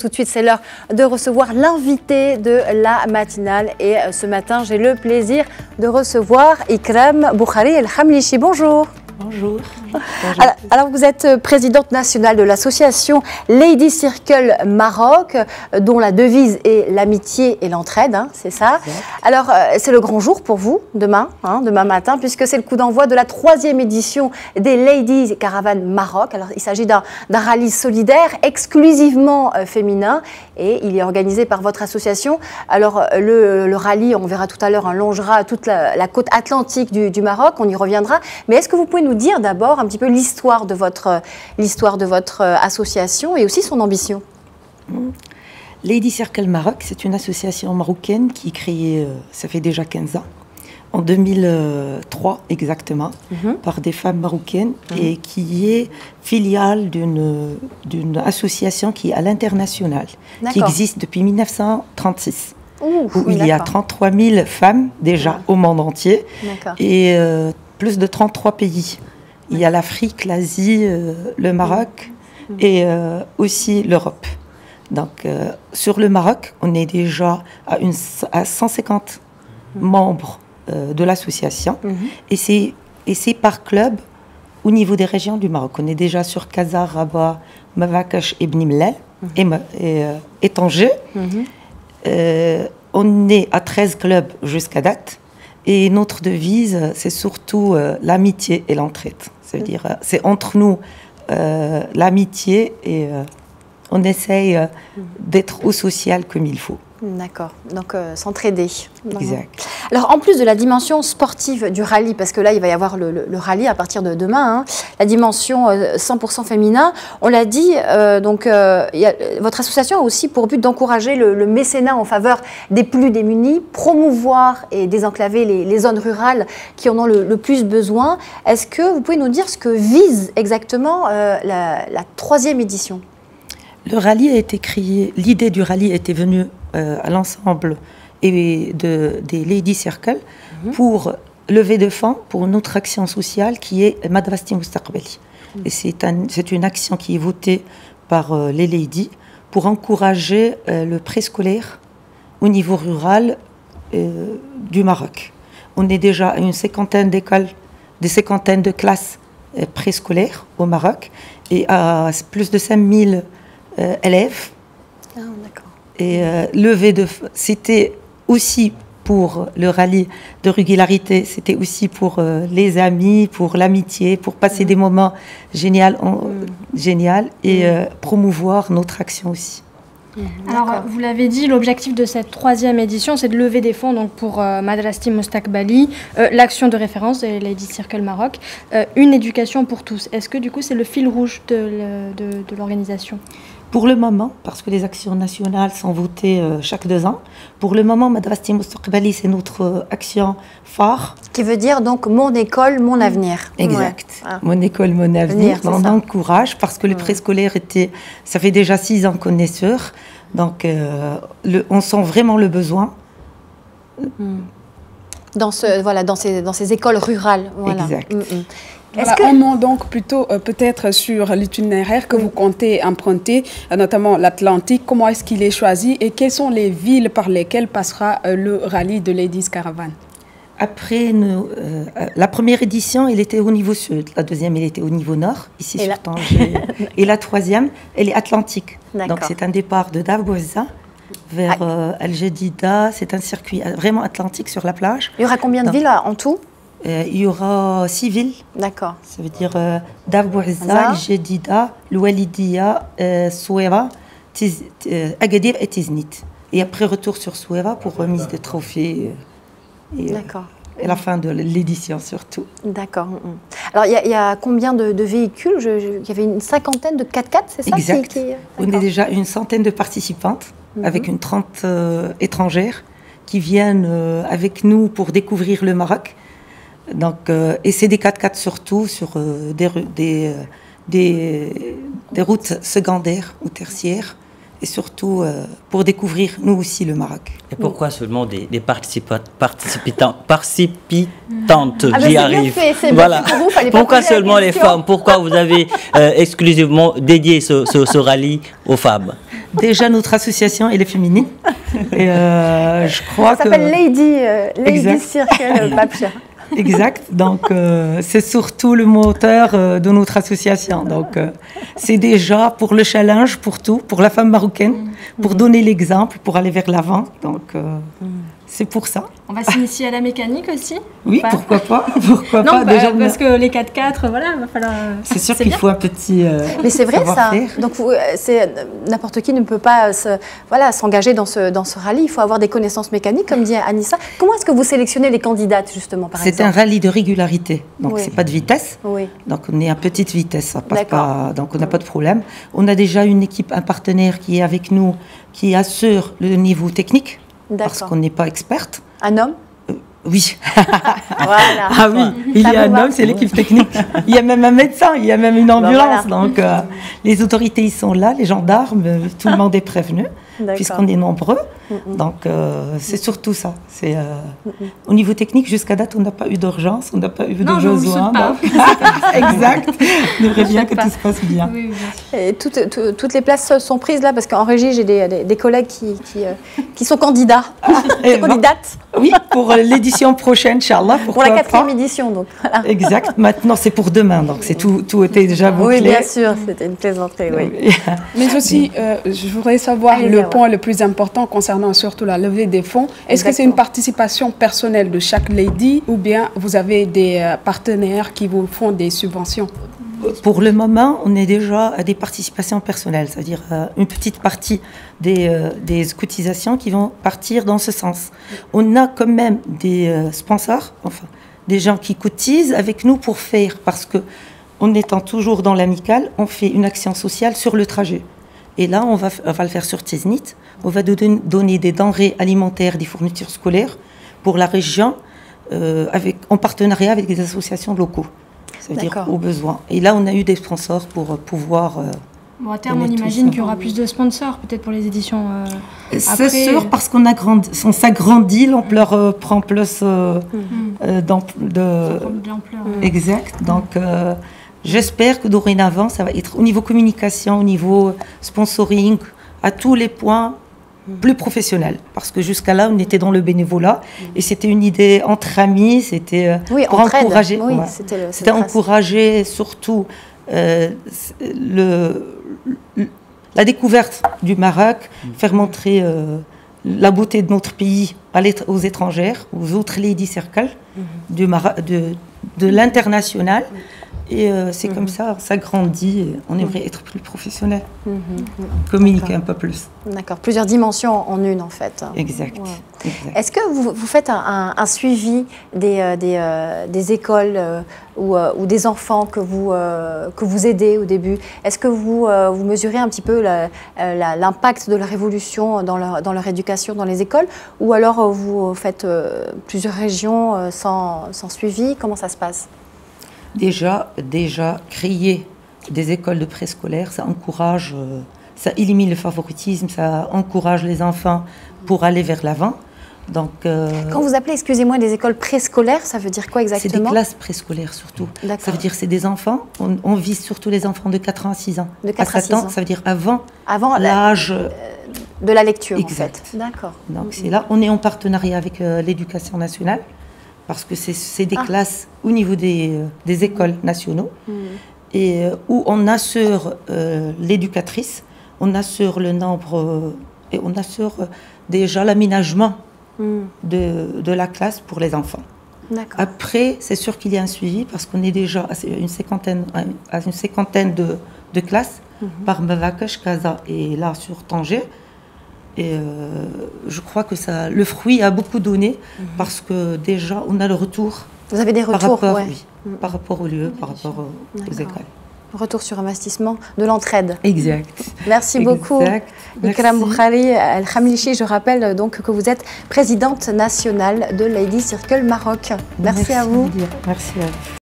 Tout de suite, c'est l'heure de recevoir l'invité de la matinale. Et ce matin, j'ai le plaisir de recevoir Ikram Boukhari El Hamlichi. Bonjour. Bonjour. Alors, vous êtes présidente nationale de l'association Lady Circle Maroc, dont la devise est l'amitié et l'entraide, hein, c'est ça. Exact. Alors, c'est le grand jour pour vous, demain matin, puisque c'est le coup d'envoi de la 3e édition des Ladies Caravan Maroc. Alors, il s'agit d'un rallye solidaire exclusivement féminin et il est organisé par votre association. Alors, le rallye, on verra tout à l'heure, longera toute la côte atlantique du Maroc, on y reviendra. Mais est-ce que vous pouvez nous dire d'abord un petit peu l'histoire de votre association et aussi son ambition? Lady Circle Maroc, c'est une association marocaine qui est créée, ça fait déjà 15 ans, en 2003 exactement, par des femmes marocaines et qui est filiale d'une association qui est à l'international, qui existe depuis 1936. Où il y a 33 000 femmes déjà au monde entier et plus de 33 pays. Il y a l'Afrique, l'Asie, le Maroc et aussi l'Europe. Donc, sur le Maroc, on est déjà à 150 membres de l'association et c'est par club au niveau des régions du Maroc. On est déjà sur Casa, Rabat, Marrakech et Bni Mellal et Tanger. On est à 13 clubs jusqu'à date. Et notre devise, c'est surtout l'amitié et l'entraide. C'est-à-dire, c'est entre nous l'amitié et on essaye d'être au social comme il faut. D'accord, donc s'entraider. Exact. Alors en plus de la dimension sportive du rallye, parce que là il va y avoir le rallye à partir de demain, la dimension 100% féminin, on l'a dit, votre association a aussi pour but d'encourager le mécénat en faveur des plus démunis, promouvoir et désenclaver les zones rurales qui en ont le plus besoin. Est-ce que vous pouvez nous dire ce que vise exactement la 3e édition? Le rallye a été créé, l'idée du rallye était venue à l'ensemble des Lady Circle pour lever de fonds pour une autre action sociale qui est Madrasti Mustaqbali. Et c'est une action qui est votée par les ladies pour encourager le préscolaire au niveau rural du Maroc. On est déjà à une cinquantaine d'écoles, des cinquantaines de classes préscolaires au Maroc et à plus de 5000 élèves. Et c'était aussi pour le rallye de régularité, c'était aussi pour les amis, pour l'amitié, pour passer des moments géniaux et promouvoir notre action aussi. Alors, vous l'avez dit, l'objectif de cette 3e édition, c'est de lever des fonds donc, pour Madrasti Mustaqbali, l'action de référence de Lady Circle Maroc, une éducation pour tous. Est-ce que du coup, c'est le fil rouge de l'organisation? Pour le moment, parce que les actions nationales sont votées chaque 2 ans, pour le moment, Madrasti Mustaqbali, c'est notre action phare. Qui veut dire donc mon école, mon avenir. Exact. Ouais. Mon école, mon avenir. On encourage parce que le préscolaire ça fait déjà 6 ans qu'on est sûr. Donc, on sent vraiment le besoin. Dans ces écoles rurales. Voilà. Exact. On ment donc plutôt peut-être sur l'itinéraire que vous comptez emprunter, notamment l'Atlantique. Comment est-ce qu'il est choisi et quelles sont les villes par lesquelles passera le rallye de Ladies Caravan? Après, la première édition, elle était au niveau sud. La 2e, elle était au niveau nord, ici sur Tanger. Et la 3e, elle est atlantique. Donc c'est un départ de Daf Bouazza vers Al Jadida. C'est un circuit vraiment atlantique sur la plage. Il y aura combien de villes en tout? Il y aura 6 villes. D'accord. Ça veut dire Daf Bouazza, Al Jadida, Loualidia, Souera, Agadir et Tiznit. Et après, retour sur Souera pour remise de trophées. D'accord. Et la fin de l'édition surtout. D'accord. Alors, il y a combien de véhicules? Il y avait une cinquantaine de 4x4, c'est ça? Exact. On est déjà une centaine de participantes, avec une 30 étrangères qui viennent avec nous pour découvrir le Maroc. Donc, et c'est des 4x4 surtout sur des routes secondaires ou tertiaires. et surtout pour découvrir nous aussi le Maroc. Et pourquoi seulement des participantes, j'y arrive. Voilà. Pourquoi seulement les femmes? Pourquoi vous avez exclusivement dédié ce rallye aux femmes? Déjà, notre association, elle est féminine. Et je crois que... Ça s'appelle Lady Circle Babcha. Exact. Donc, c'est surtout le moteur de notre association. Donc, c'est déjà pour le challenge, pour tout, pour la femme marocaine, pour donner l'exemple, pour aller vers l'avant. Donc, c'est pour ça. On va s'initier à la mécanique aussi? Oui, pourquoi pas? Pourquoi non, pas déjà, parce que les 4x4, voilà, il va falloir... C'est sûr qu'il faut un petit mais c'est vrai ça. Donc, n'importe qui ne peut pas s'engager dans ce rallye. Il faut avoir des connaissances mécaniques, comme dit Anissa. Comment est-ce que vous sélectionnez les candidates, justement, par exemple? C'est un rallye de régularité. Donc, c'est pas de vitesse. Oui. Donc, on est à petite vitesse. Ça passe pas, donc, on n'a pas de problème. On a déjà une équipe, un partenaire qui est avec nous, qui assure le niveau technique. Parce qu'on n'est pas experte. Un homme? Oui. Voilà. Ah oui, il y a un homme, c'est l'équipe technique. Il y a même un médecin, il y a même une ambulance. Voilà. Donc, les autorités, ils sont là, les gendarmes, tout le monde est prévenu, puisqu'on est nombreux. Donc, c'est surtout ça. Au niveau technique, jusqu'à date, on n'a pas eu d'urgence, on n'a pas eu de besoin. Exact. On aimerait bien que tout se passe bien. Oui, et toutes les places sont prises là, parce qu'en régie, j'ai des collègues qui sont candidats. Candidates. Oui, pour l'édition prochaine, Inch'Allah. Pour la 4e édition, donc. Voilà. Exact. Maintenant, c'est pour demain, donc tout était déjà bouclé. Oui, bien sûr, c'était une plaisanterie, oui. Mais aussi, je voudrais savoir le point le plus important concernant surtout la levée des fonds. Est-ce que c'est une participation personnelle de chaque lady ou bien vous avez des partenaires qui vous font des subventions? Pour le moment, on est déjà à des participations personnelles, c'est-à-dire une petite partie des cotisations qui vont partir dans ce sens. On a quand même des sponsors, enfin des gens qui cotisent avec nous pour faire, parce que en étant toujours dans l'amical, on fait une action sociale sur le trajet. Et là, on va le faire sur Tiznit. On va donner des denrées alimentaires, des fournitures scolaires pour la région, en partenariat avec des associations locaux. C'est-à-dire aux besoins. Et là, on a eu des sponsors pour pouvoir... à terme, on imagine qu'il y aura plus de sponsors, peut-être pour les éditions c'est sûr, parce qu'on s'agrandit, l'ampleur prend plus d'ampleur. Exact. Donc... j'espère que dorénavant, ça va être au niveau communication, au niveau sponsoring, à tous les points plus professionnels. Parce que jusqu'à là, on était dans le bénévolat et c'était une idée entre amis, c'était pour encourager. Oui, c'était encourager surtout la découverte du Maroc, faire montrer la beauté de notre pays aux étrangères, aux autres Lady Circle de l'international. Et c'est comme ça, ça grandit. On aimerait être plus professionnel, communiquer un peu plus. D'accord, plusieurs dimensions en une en fait. Exact. Ouais. Exact. Est-ce que vous faites un suivi des écoles ou des enfants que vous aidez au début? Est-ce que vous mesurez un petit peu l'impact de la révolution dans leur éducation dans les écoles? Ou alors vous faites plusieurs régions sans suivi? Comment ça se passe? Déjà, créer des écoles de préscolaire, ça encourage, ça élimine le favoritisme, ça encourage les enfants pour aller vers l'avant. Donc, quand vous appelez, excusez-moi, des écoles préscolaires, ça veut dire quoi exactement? C'est des classes préscolaires surtout. Ça veut dire c'est des enfants, on vise surtout les enfants de 4 ans à 6 ans. De 4 à 6 ans. Ça veut dire avant l'âge de la lecture, exact. En fait. D'accord. Donc c'est là, on est en partenariat avec l'éducation nationale. Parce que c'est des classes au niveau des écoles nationaux et où on assure l'éducatrice, on assure le nombre et on assure déjà l'aménagement de la classe pour les enfants. Après, c'est sûr qu'il y a un suivi parce qu'on est déjà à une cinquantaine de classes par Marrakech, Casa et là sur Tanger. Et je crois que le fruit a beaucoup donné parce que déjà on a le retour. Vous avez des retours par rapport au lieu, par rapport aux écoles. Retour sur investissement de l'entraide. Exact. Merci beaucoup. Ikram Boukhari El-Khamlichi, je rappelle donc que vous êtes présidente nationale de Lady Circle Maroc. Merci à vous. Merci à vous.